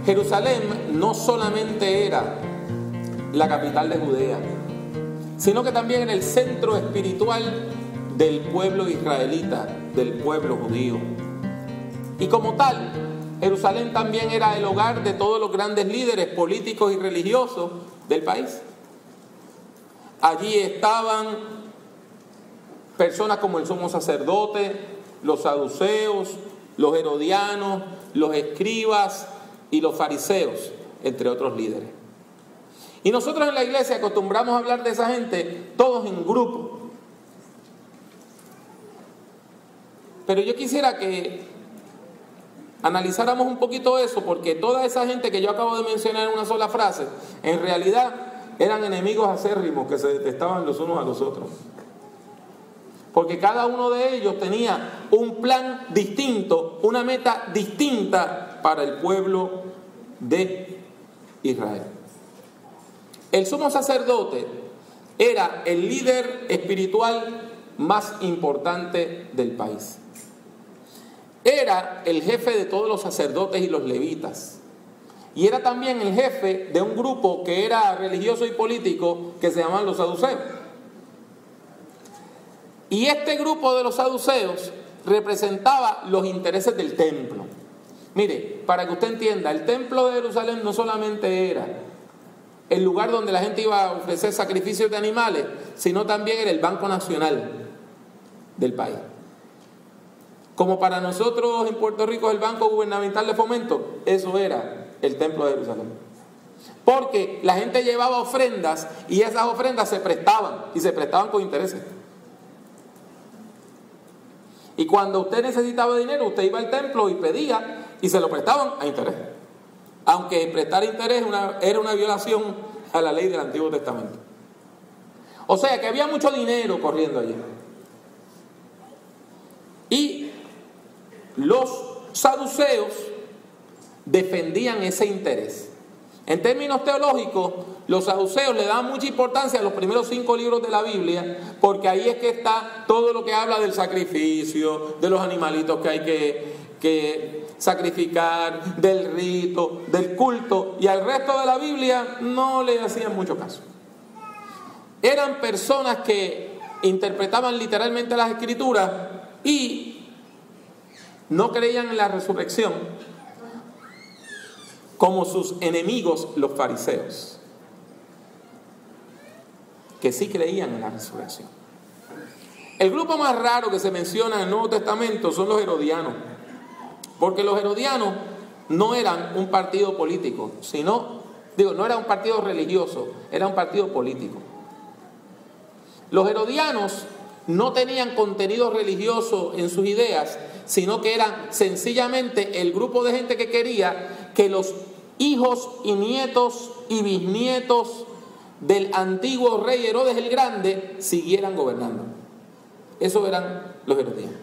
Jerusalén no solamente era la capital de Judea, sino que también era el centro espiritual del pueblo israelita, del pueblo judío. Y como tal, Jerusalén también era el hogar de todos los grandes líderes políticos y religiosos del país. Allí estaban personas como el sumo sacerdote, los saduceos, los herodianos, los escribas y los fariseos, entre otros líderes. Y nosotros en la iglesia acostumbramos a hablar de esa gente todos en grupo. Pero yo quisiera que analizáramos un poquito eso, porque toda esa gente que yo acabo de mencionar en una sola frase, en realidad eran enemigos acérrimos que se detestaban los unos a los otros. Porque cada uno de ellos tenía un plan distinto, una meta distinta para el pueblo de Israel. El sumo sacerdote era el líder espiritual más importante del país. Era el jefe de todos los sacerdotes y los levitas. Y era también el jefe de un grupo que era religioso y político que se llamaban los saduceos. Y este grupo de los saduceos representaba los intereses del templo. Mire, para que usted entienda, el templo de Jerusalén no solamente era el lugar donde la gente iba a ofrecer sacrificios de animales, sino también era el banco nacional del país. Como para nosotros en Puerto Rico es el Banco Gubernamental de Fomento, eso era el templo de Jerusalén. Porque la gente llevaba ofrendas y esas ofrendas se prestaban, y se prestaban con intereses. Y cuando usted necesitaba dinero, usted iba al templo y pedía y se lo prestaban a interés. Aunque prestar interés era una violación a la ley del Antiguo Testamento. O sea que había mucho dinero corriendo allí. Y los saduceos defendían ese interés. En términos teológicos, los saduceos le daban mucha importancia a los primeros 5 libros de la Biblia, porque ahí es que está todo lo que habla del sacrificio, de los animalitos que hay que sacrificar, del rito, del culto, y al resto de la Biblia no le hacían mucho caso. Eran personas que interpretaban literalmente las Escrituras y no creían en la resurrección, como sus enemigos los fariseos, que sí creían en la resurrección. El grupo más raro que se menciona en el Nuevo Testamento son los herodianos, porque los herodianos no eran un partido político, no era un partido religioso, era un partido político. Los herodianos no tenían contenido religioso en sus ideas, sino que eran sencillamente el grupo de gente que quería que los hijos y nietos y bisnietos del antiguo rey Herodes el Grande siguieran gobernando. Esos eran los herodianos.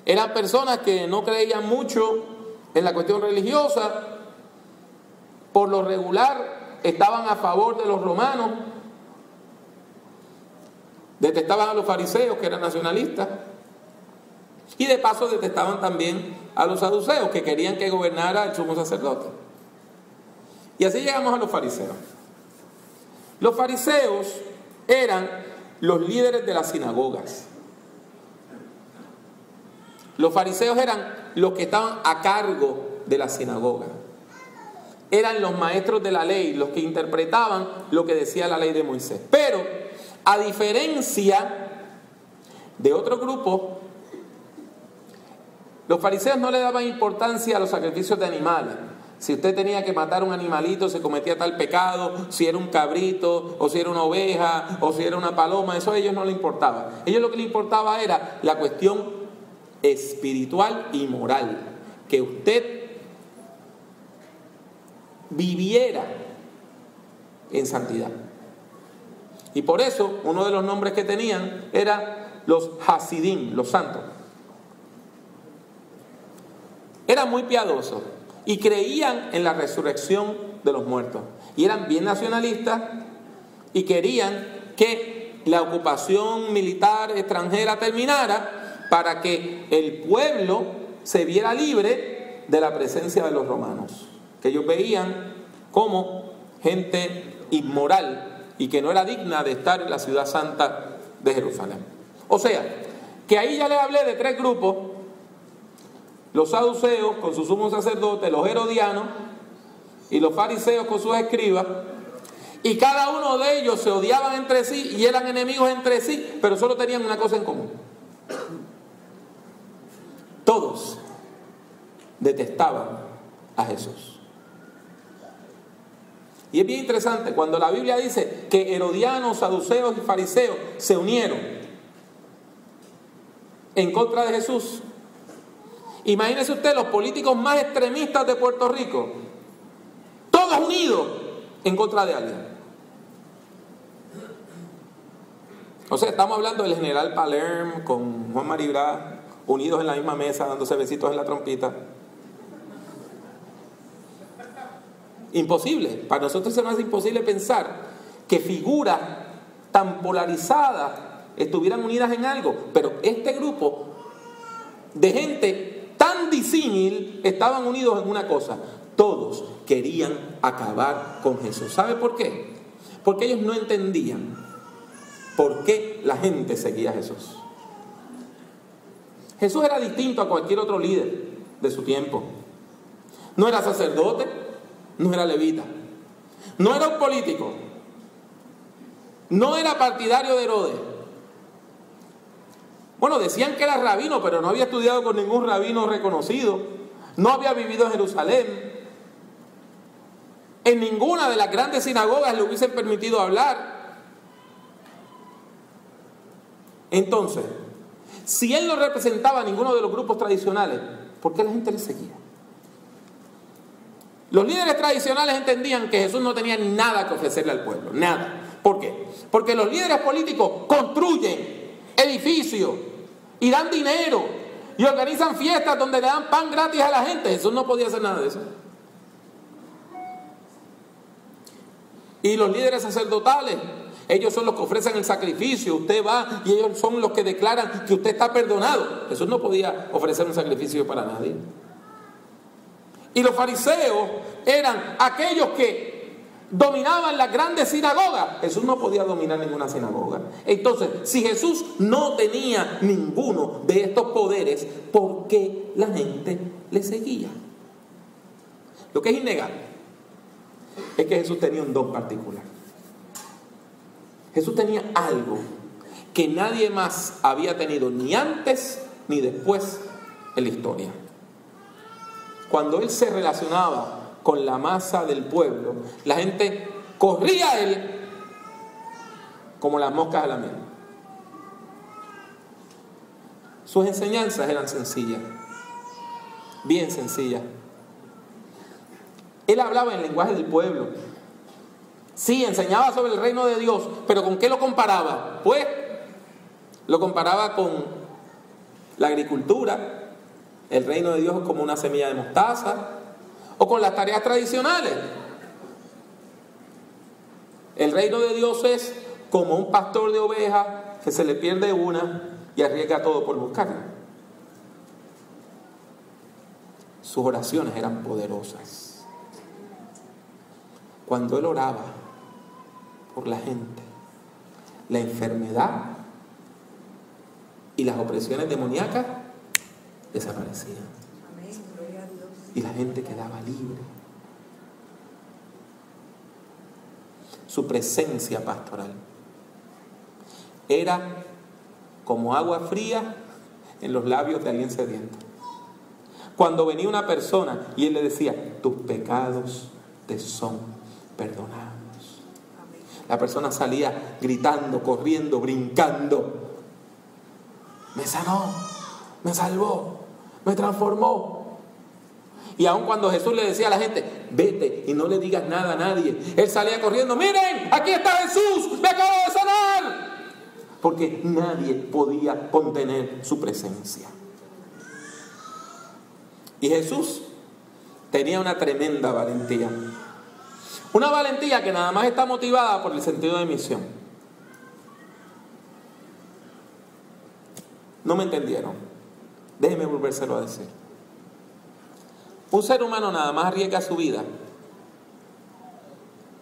Eran personas que no creían mucho en la cuestión religiosa. Por lo regular estaban a favor de los romanos. Detestaban a los fariseos, que eran nacionalistas. Y de paso detestaban también a los saduceos, que querían que gobernara el sumo sacerdote. Y así llegamos a los fariseos. Los fariseos eran los líderes de las sinagogas. Los fariseos eran los que estaban a cargo de la sinagoga. Eran los maestros de la ley, los que interpretaban lo que decía la ley de Moisés. Pero, a diferencia de otro grupo, los fariseos no le daban importancia a los sacrificios de animales. Si usted tenía que matar un animalito, se cometía tal pecado, si era un cabrito, o si era una oveja, o si era una paloma, eso a ellos no les importaba. A ellos lo que les importaba era la cuestión espiritual y moral, que usted viviera en santidad. Y por eso, uno de los nombres que tenían era los Hasidim, los santos. Eran muy piadosos y creían en la resurrección de los muertos. Y eran bien nacionalistas y querían que la ocupación militar extranjera terminara para que el pueblo se viera libre de la presencia de los romanos. que ellos veían como gente inmoral y que no era digna de estar en la ciudad santa de Jerusalén. O sea, que ahí ya les hablé de 3 grupos: los saduceos con sus sumos sacerdotes, los herodianos y los fariseos con sus escribas, y cada uno de ellos se odiaban entre sí y eran enemigos entre sí, pero solo tenían una cosa en común: todos detestaban a Jesús. Y es bien interesante cuando la Biblia dice que herodianos, saduceos y fariseos se unieron en contra de Jesús. Imagínese usted los políticos más extremistas de Puerto Rico, todos unidos en contra de alguien. O sea, estamos hablando del general Palermo con Juan Maribra, unidos en la misma mesa, dándose besitos en la trompita. Imposible. Para nosotros se nos hace imposible pensar que figuras tan polarizadas estuvieran unidas en algo. Pero este grupo de gente tan disímil estaban unidos en una cosa: todos querían acabar con Jesús. ¿Sabe por qué? Porque ellos no entendían por qué la gente seguía a Jesús. Jesús era distinto a cualquier otro líder de su tiempo. No era sacerdote, no era levita, no era un político, no era partidario de Herodes. Bueno, decían que era rabino, pero no había estudiado con ningún rabino reconocido, no había vivido en Jerusalén, en ninguna de las grandes sinagogas le hubiesen permitido hablar. Entonces, si él no representaba a ninguno de los grupos tradicionales, ¿por qué la gente le seguía? Los líderes tradicionales entendían que Jesús no tenía nada que ofrecerle al pueblo, nada. ¿Por qué? Porque los líderes políticos construyen edificios y dan dinero y organizan fiestas donde le dan pan gratis a la gente. Jesús no podía hacer nada de eso. Y los líderes sacerdotales, ellos son los que ofrecen el sacrificio. Usted va y ellos son los que declaran que usted está perdonado. Jesús no podía ofrecer un sacrificio para nadie. Y los fariseos eran aquellos que dominaban las grandes sinagogas. Jesús no podía dominar ninguna sinagoga. Entonces, si Jesús no tenía ninguno de estos poderes, ¿por qué la gente le seguía? Lo que es innegable es que Jesús tenía un don particular. Jesús tenía algo que nadie más había tenido, ni antes ni después en la historia. Cuando él se relacionaba con la masa del pueblo, la gente corría a él como las moscas a la miel. Sus enseñanzas eran sencillas, bien sencillas. Él hablaba en el lenguaje del pueblo. Sí, enseñaba sobre el reino de Dios, pero ¿con qué lo comparaba? Pues lo comparaba con la agricultura. El reino de Dios es como una semilla de mostaza, o con las tareas tradicionales. El reino de Dios es como un pastor de ovejas que se le pierde una y arriesga todo por buscarla. Sus oraciones eran poderosas. Cuando él oraba por la gente, la enfermedad y las opresiones demoníacas desaparecían. Y la gente quedaba libre. Su presencia pastoral era como agua fría en los labios de alguien sediento. Cuando venía una persona y él le decía: tus pecados te son perdonados, la persona salía gritando, corriendo, brincando. Me sanó, me salvó, me transformó. Y aun cuando Jesús le decía a la gente: vete y no le digas nada a nadie, él salía corriendo: miren, aquí está Jesús, me acabo de sanar. Porque nadie podía contener su presencia. Y Jesús tenía una tremenda valentía. Una valentía que nada más está motivada por el sentido de misión. ¿No me entendieron? Déjenme volvérselo a decir. Un ser humano nada más arriesga su vida.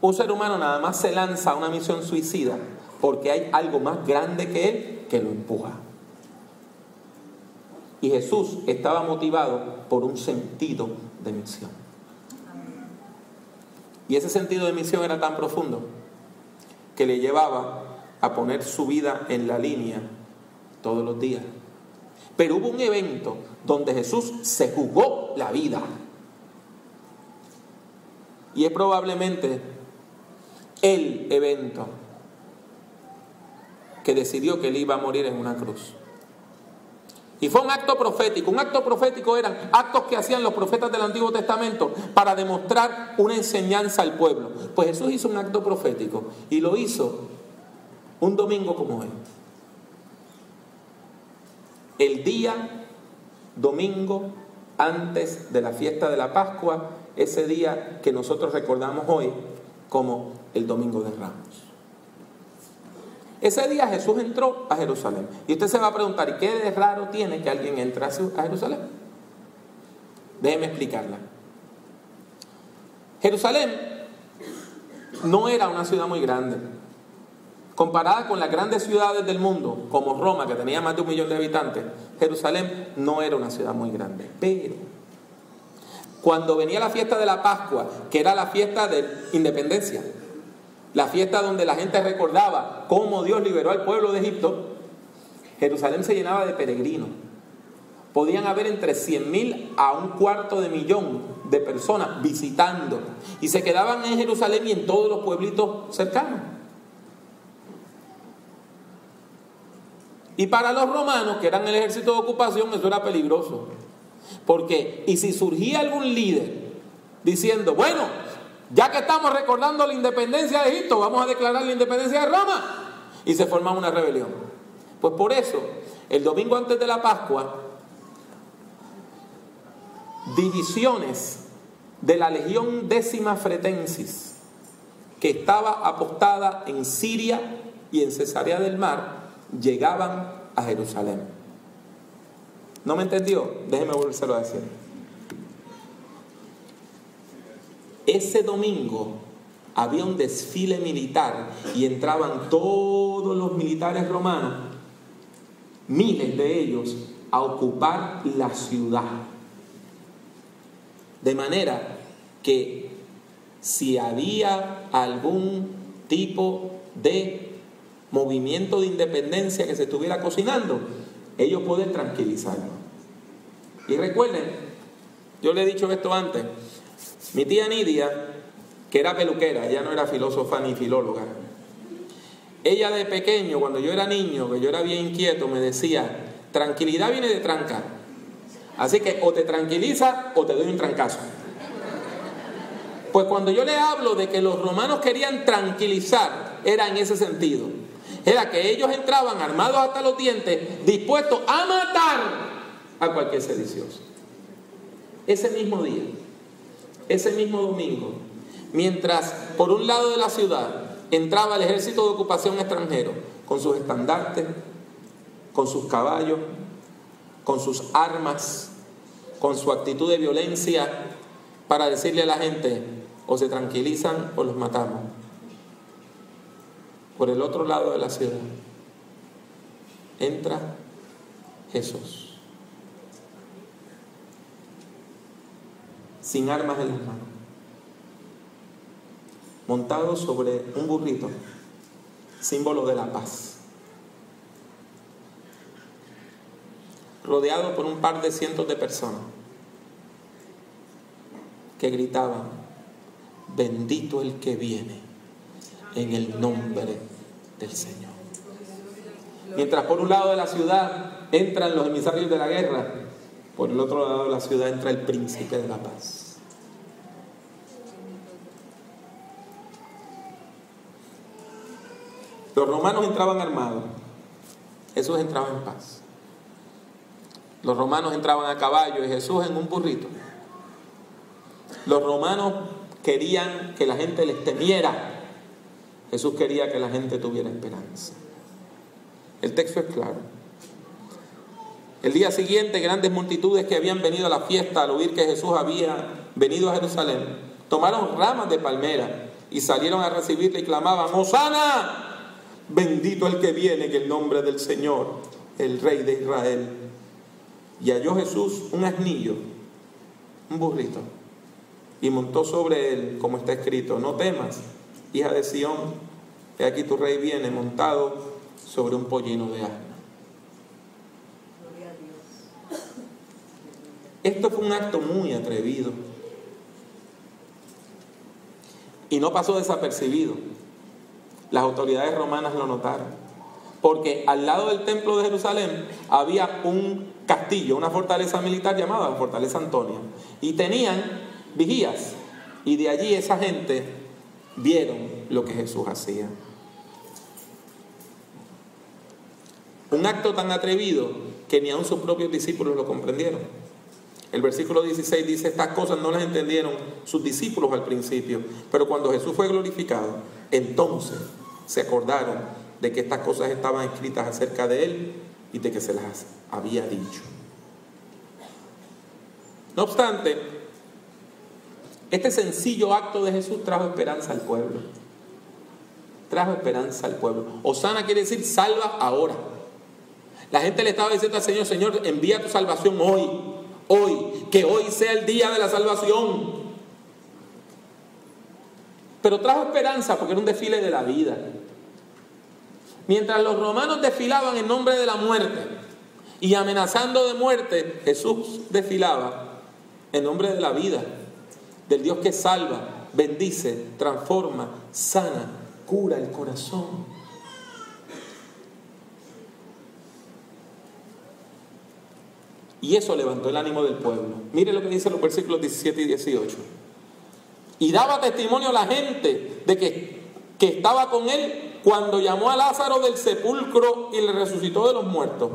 Un ser humano nada más se lanza a una misión suicida porque hay algo más grande que él que lo empuja. Y Jesús estaba motivado por un sentido de misión. Y ese sentido de misión era tan profundo que le llevaba a poner su vida en la línea todos los días. Pero hubo un evento donde Jesús se jugó la vida. Y es probablemente el evento que decidió que él iba a morir en una cruz. Y fue un acto profético. Un acto profético eran actos que hacían los profetas del Antiguo Testamento para demostrar una enseñanza al pueblo. Pues Jesús hizo un acto profético y lo hizo un domingo como hoy. El día domingo antes de la fiesta de la Pascua, ese día que nosotros recordamos hoy como el Domingo de Ramos. Ese día Jesús entró a Jerusalén. Y usted se va a preguntar, ¿y qué de raro tiene que alguien entre a Jerusalén? Déjeme explicarla. Jerusalén no era una ciudad muy grande. Comparada con las grandes ciudades del mundo, como Roma, que tenía más de 1 millón de habitantes, Jerusalén no era una ciudad muy grande. Pero cuando venía la fiesta de la Pascua, que era la fiesta de independencia, la fiesta donde la gente recordaba cómo Dios liberó al pueblo de Egipto, Jerusalén se llenaba de peregrinos. Podían haber entre 100,000 a 250,000 de personas visitando. Y se quedaban en Jerusalén y en todos los pueblitos cercanos. Y para los romanos, que eran el ejército de ocupación, eso era peligroso. Porque, y si surgía algún líder diciendo, bueno, ya que estamos recordando la independencia de Egipto, vamos a declarar la independencia de Roma. Y se formaba una rebelión. Pues por eso, el domingo antes de la Pascua, divisiones de la Legión Décima Fretensis, que estaba apostada en Siria y en Cesarea del Mar, llegaban a Jerusalén. ¿No me entendió? Déjeme volvérselo a decir. Ese domingo había un desfile militar y entraban todos los militares romanos, miles de ellos, a ocupar la ciudad. De manera que si había algún tipo de movimiento de independencia que se estuviera cocinando, ellos pueden tranquilizarlo. Y recuerden, yo le he dicho esto antes, mi tía Nidia, que era peluquera, ella no era filósofa ni filóloga, ella de pequeño, cuando yo era niño, que yo era bien inquieto, me decía, tranquilidad viene de tranca, así que o te tranquiliza o te doy un trancazo. Pues cuando yo le hablo de que los romanos querían tranquilizar, era en ese sentido. Era que ellos entraban armados hasta los dientes, dispuestos a matar a cualquier sedicioso. Ese mismo día, ese mismo domingo, mientras por un lado de la ciudad entraba el ejército de ocupación extranjero, con sus estandartes, con sus caballos, con sus armas, con su actitud de violencia, para decirle a la gente, o se tranquilizan o los matamos. Por el otro lado de la ciudad entra Jesús, sin armas en las manos, montado sobre un burrito, símbolo de la paz, rodeado por un par de cientos de personas que gritaban, bendito el que viene en el nombre del Señor. Mientras por un lado de la ciudad entran los emisarios de la guerra, por el otro lado de la ciudad entra el príncipe de la paz. Los romanos entraban armados, Jesús entraba en paz. Los romanos entraban a caballo y Jesús en un burrito. Los romanos querían que la gente les temiera. Jesús quería que la gente tuviera esperanza. El texto es claro. El día siguiente, grandes multitudes que habían venido a la fiesta al oír que Jesús había venido a Jerusalén, tomaron ramas de palmera y salieron a recibirle y clamaban: ¡Hosana! Bendito el que viene en el nombre del Señor, el Rey de Israel. Y halló Jesús un asnillo, un burrito, y montó sobre él, como está escrito: no temas, hija de Sión, he aquí tu rey viene montado sobre un pollino de asno. Esto fue un acto muy atrevido y no pasó desapercibido. Las autoridades romanas lo notaron, porque al lado del templo de Jerusalén había un castillo, una fortaleza militar llamada la Fortaleza Antonia, y tenían vigías, y de allí esa gente vieron lo que Jesús hacía. Un acto tan atrevido que ni aun sus propios discípulos lo comprendieron. El versículo 16 dice: estas cosas no las entendieron sus discípulos al principio, pero cuando Jesús fue glorificado, entonces se acordaron de que estas cosas estaban escritas acerca de él y de que se las había dicho. No obstante, este sencillo acto de Jesús trajo esperanza al pueblo. Trajo esperanza al pueblo. Hosana quiere decir salva ahora. La gente le estaba diciendo al Señor: Señor, envía tu salvación hoy. Hoy, que hoy sea el día de la salvación. Pero trajo esperanza porque era un desfile de la vida. Mientras los romanos desfilaban en nombre de la muerte y amenazando de muerte, Jesús desfilaba en nombre de la vida, del Dios que salva, bendice, transforma, sana, cura el corazón. Y eso levantó el ánimo del pueblo. Mire lo que dicen los versículos 17 y 18. Y daba testimonio a la gente de que estaba con él cuando llamó a Lázaro del sepulcro y le resucitó de los muertos.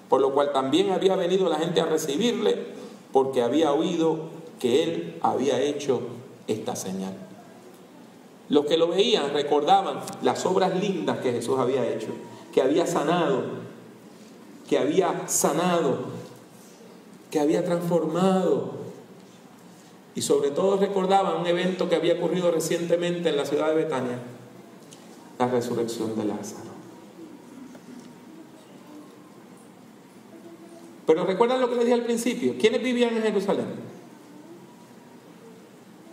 Por lo cual también había venido la gente a recibirle, porque había oído que él había hecho esta señal. Los que lo veían recordaban las obras lindas que Jesús había hecho, que había sanado, que había transformado. Y sobre todo recordaban un evento que había ocurrido recientemente en la ciudad de Betania: la resurrección de Lázaro. Pero recuerdan lo que les dije al principio: ¿quiénes vivían en Jerusalén?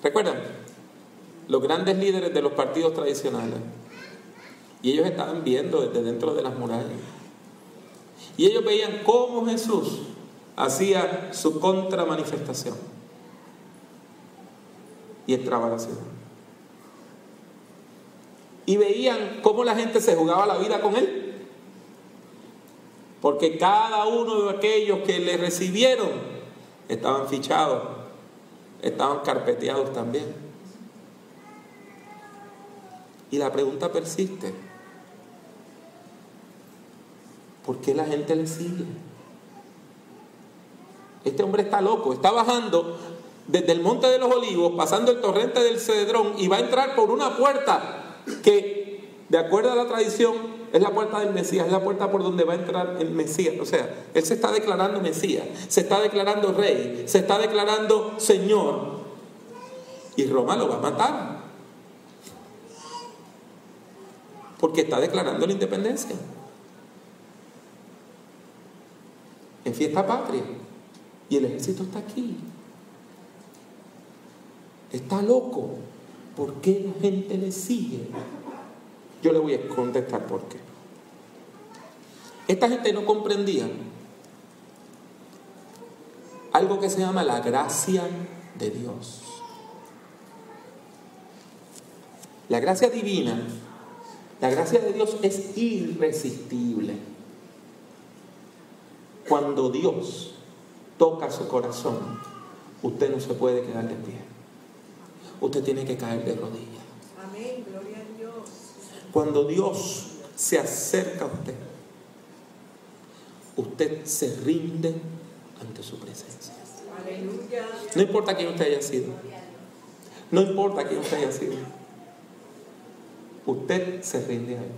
¿Recuerdan? Los grandes líderes de los partidos tradicionales. Y ellos estaban viendo desde dentro de las murallas. Y ellos veían cómo Jesús hacía su contramanifestación y entraba a la ciudad. Y veían cómo la gente se jugaba la vida con él, porque cada uno de aquellos que le recibieron estaban fichados, estaban carpeteados también. Y la pregunta persiste: ¿por qué la gente le sigue? Este hombre está loco, está bajando desde el Monte de los Olivos, pasando el torrente del Cedrón, y va a entrar por una puerta que, de acuerdo a la tradición, es la puerta del Mesías, es la puerta por donde va a entrar el Mesías. O sea, él se está declarando Mesías, se está declarando Rey, se está declarando Señor, y Roma lo va a matar porque está declarando la independencia en fiesta patria. Y el ejército está aquí. Está loco. ¿Por qué la gente le sigue? Yo le voy a contestar por qué. Esta gente no comprendía algo que se llama la gracia de Dios. La gracia divina, la gracia de Dios es irresistible. Cuando Dios toca su corazón, usted no se puede quedar de pie. Usted tiene que caer de rodillas. Amén, gloria a Dios. Cuando Dios se acerca a usted, usted se rinde ante su presencia. Aleluya. No importa quién usted haya sido. No importa quién usted haya sido. Usted se rinde a él.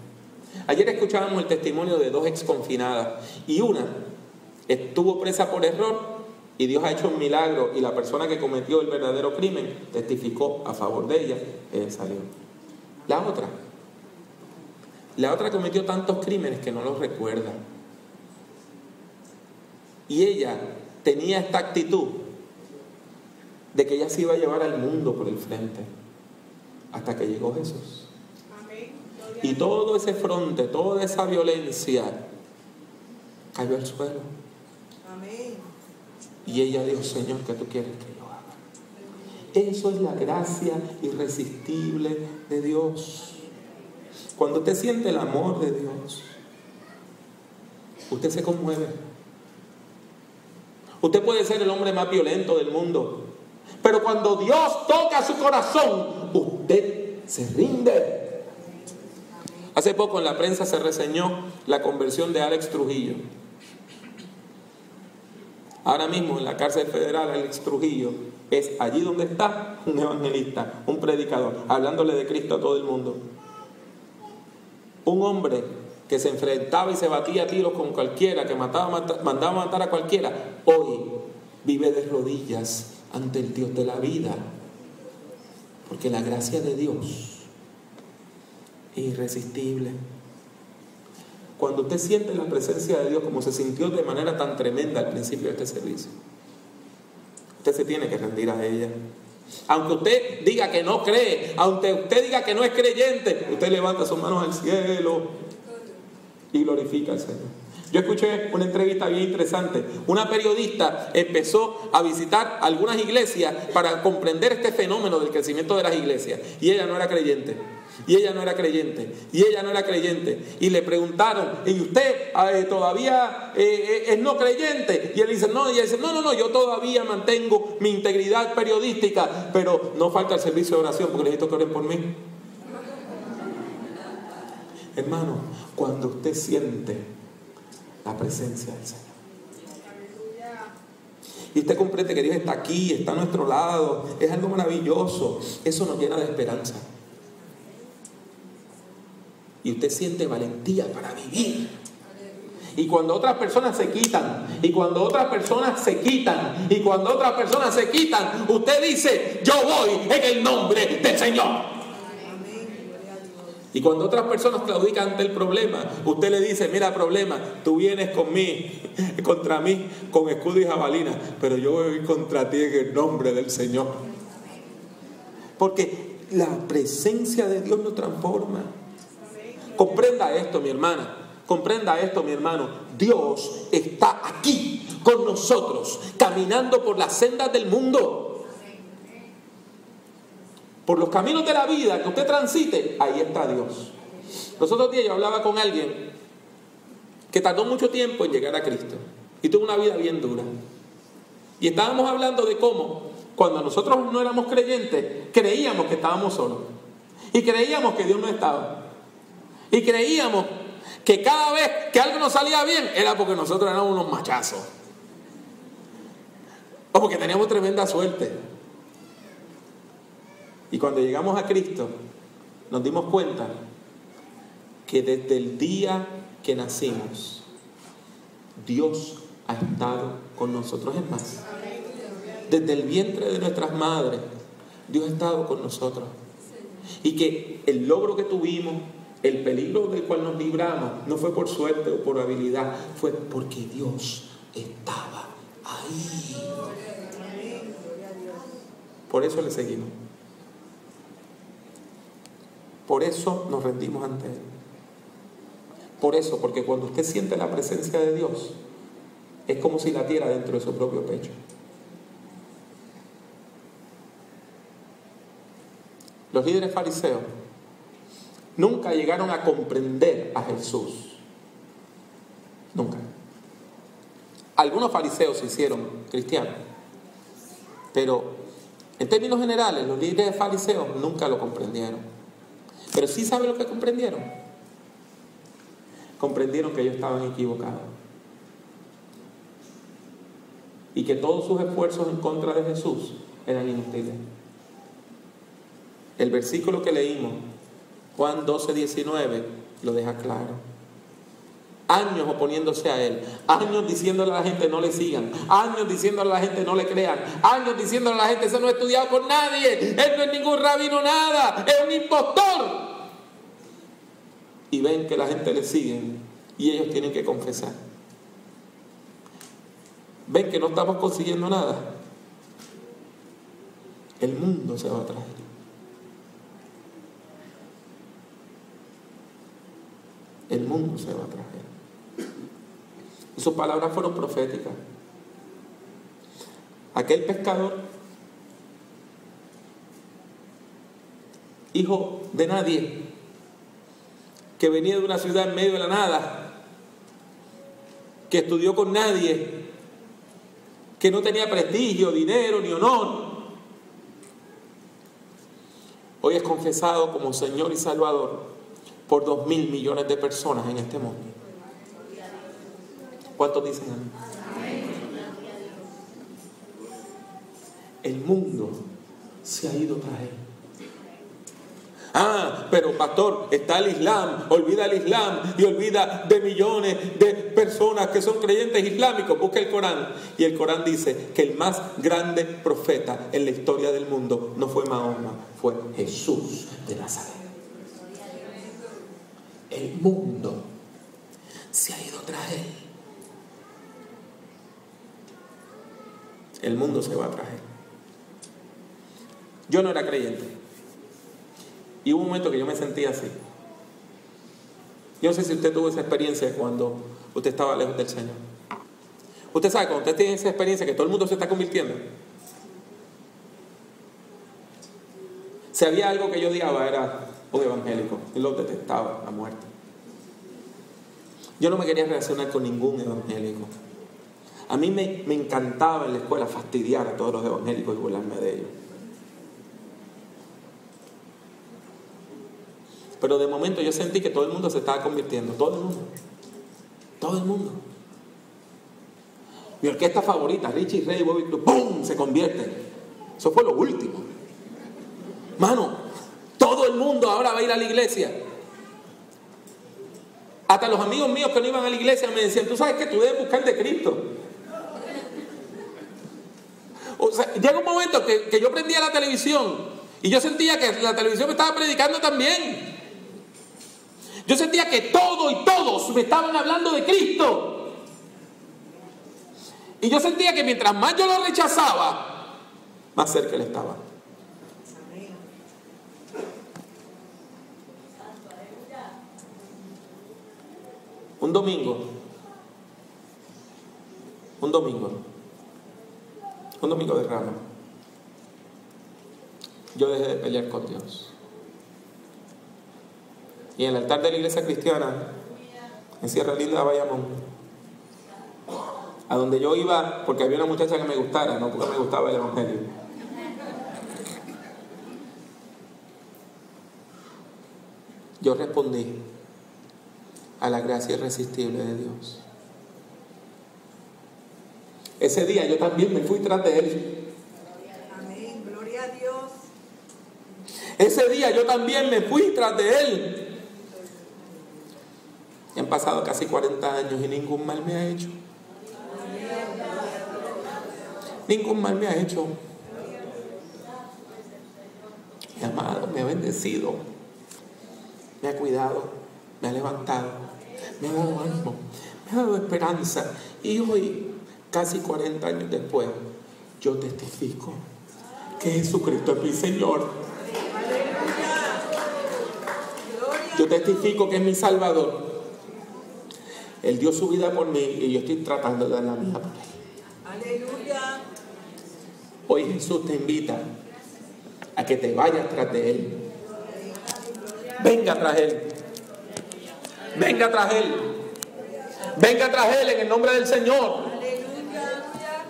Ayer escuchábamos el testimonio de dos exconfinadas, y una estuvo presa por error y Dios ha hecho un milagro y la persona que cometió el verdadero crimen testificó a favor de ella, ella salió. La otra cometió tantos crímenes que no los recuerda. Y ella tenía esta actitud de que ella se iba a llevar al mundo por el frente hasta que llegó Jesús. Y todo ese fronte, toda esa violencia cayó al suelo. Y ella dijo: Señor, ¿qué tú quieres que yo haga? Eso es la gracia irresistible de Dios. Cuando usted siente el amor de Dios, usted se conmueve. Usted puede ser el hombre más violento del mundo, pero cuando Dios toca su corazón, usted se rinde. Hace poco en la prensa se reseñó la conversión de Alex Trujillo. Ahora mismo en la cárcel federal, Alex Trujillo es allí donde está un evangelista, un predicador, hablándole de Cristo a todo el mundo. Un hombre que se enfrentaba y se batía a tiros con cualquiera, que mandaba matar a cualquiera, hoy vive de rodillas ante el Dios de la vida, porque la gracia de Dios es irresistible. Cuando usted siente la presencia de Dios como se sintió de manera tan tremenda al principio de este servicio, usted se tiene que rendir a ella. Aunque usted diga que no cree, aunque usted diga que no es creyente, usted levanta sus manos al cielo y glorifica al Señor. Yo escuché una entrevista bien interesante. Una periodista empezó a visitar algunas iglesias para comprender este fenómeno del crecimiento de las iglesias. Y ella no era creyente. Y ella no era creyente. Y ella no era creyente. Y le preguntaron: ¿y usted todavía es no creyente? Y él dice: no. Y ella dice: no, yo todavía mantengo mi integridad periodística, pero no falta el servicio de oración porque necesito que oren por mí. Hermano, cuando usted siente la presencia del Señor y usted comprende que Dios está aquí, está a nuestro lado, es algo maravilloso, eso nos llena de esperanza. Y usted siente valentía para vivir. Y cuando otras personas se quitan, y cuando otras personas se quitan, y cuando otras personas se quitan, usted dice: yo voy en el nombre del Señor. Y cuando otras personas claudican ante el problema, usted le dice: mira, problema, tú vienes contra mí con escudo y jabalina, pero yo voy contra ti en el nombre del Señor. Porque la presencia de Dios nos transforma. Comprenda esto, mi hermana. Comprenda esto, mi hermano. Dios está aquí con nosotros, caminando por las sendas del mundo. Por los caminos de la vida que usted transite, ahí está Dios. Los otros días yo hablaba con alguien que tardó mucho tiempo en llegar a Cristo y tuvo una vida bien dura. Y estábamos hablando de cómo, cuando nosotros no éramos creyentes, creíamos que estábamos solos. Y creíamos que Dios no estaba. Y creíamos que cada vez que algo nos salía bien, era porque nosotros éramos unos machazos. O porque teníamos tremenda suerte. Y cuando llegamos a Cristo, nos dimos cuenta que desde el día que nacimos, Dios ha estado con nosotros. Es más, desde el vientre de nuestras madres, Dios ha estado con nosotros. Y que el logro que tuvimos, el peligro del cual nos libramos, no fue por suerte o por habilidad, fue porque Dios estaba ahí. Por eso le seguimos. Por eso nos rendimos ante Él. Por eso, porque cuando usted siente la presencia de Dios, es como si latiera dentro de su propio pecho. Los líderes fariseos nunca llegaron a comprender a Jesús. Nunca. Algunos fariseos se hicieron cristianos, pero en términos generales, los líderes fariseos nunca lo comprendieron. Pero sí sabe lo que comprendieron. Comprendieron que ellos estaban equivocados. Y que todos sus esfuerzos en contra de Jesús eran inútiles. El versículo que leímos, Juan 12:19, lo deja claro. Años oponiéndose a él, años diciéndole a la gente no le sigan, años diciéndole a la gente no le crean, años diciéndole a la gente: ese no ha estudiado por nadie, él no es ningún rabino, nada, es un impostor. Y ven que la gente le sigue y ellos tienen que confesar. Ven que no estamos consiguiendo nada. El mundo se va a traer. El mundo se va a traer. Y sus palabras fueron proféticas. Aquel pescador, hijo de nadie, que venía de una ciudad en medio de la nada, que estudió con nadie, que no tenía prestigio, dinero ni honor, hoy es confesado como Señor y Salvador por 2.000 millones de personas en este mundo. ¿Cuántos dicen amén? El mundo se ha ido tras él. Pero pastor, está el Islam, olvida el Islam y olvida de millones de personas que son creyentes islámicos. Busca el Corán y el Corán dice que el más grande profeta en la historia del mundo no fue Mahoma, fue Jesús de Nazaret. El mundo se ha ido tras él. El mundo se va tras él. Yo no era creyente. Y hubo un momento que yo me sentía así. Yo no sé si usted tuvo esa experiencia cuando usted estaba lejos del Señor. Usted sabe, cuando usted tiene esa experiencia que todo el mundo se está convirtiendo. Si había algo que yo odiaba, era un evangélico. Y lo detestaba a muerte. Yo no me quería relacionar con ningún evangélico. A mí me encantaba en la escuela fastidiar a todos los evangélicos y burlarme de ellos. Pero de momento yo sentí que todo el mundo se estaba convirtiendo. Todo el mundo. Todo el mundo. Mi orquesta favorita, Richie Ray, Bobby Cruz, ¡pum!, se convierten. Eso fue lo último. Mano, todo el mundo ahora va a ir a la iglesia. Hasta los amigos míos que no iban a la iglesia me decían: tú sabes que tú debes buscar de Cristo. O sea, llega un momento que yo prendía la televisión y yo sentía que la televisión me estaba predicando también. Yo sentía que todo y todos me estaban hablando de Cristo. Y yo sentía que mientras más yo lo rechazaba, más cerca él estaba. Un domingo de Ramos, yo dejé de pelear con Dios. Y en el altar de la iglesia cristiana, en Sierra Linda, Bayamón, a donde yo iba porque había una muchacha que me gustara, no porque me gustaba el evangelio. Yo respondí a la gracia irresistible de Dios. Ese día yo también me fui tras de él. Amén, gloria a Dios. Ese día yo también me fui tras de él. Y han pasado casi 40 años y ningún mal me ha hecho. Ningún mal me ha hecho. Mi amado me ha bendecido, me ha cuidado, me ha levantado, me ha dado ánimo, me ha dado esperanza. Y hoy, casi 40 años después, yo testifico que Jesucristo es mi Señor. Yo testifico que es mi Salvador. Él dio su vida por mí y yo estoy tratando de dar la mía por él. Aleluya. Hoy Jesús te invita a que te vayas tras de él. Venga tras él. Venga tras él. Venga tras él en el nombre del Señor.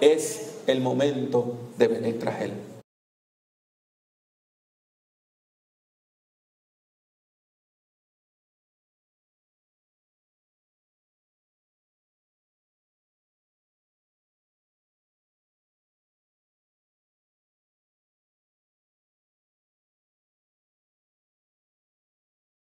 Es el momento de venir tras él.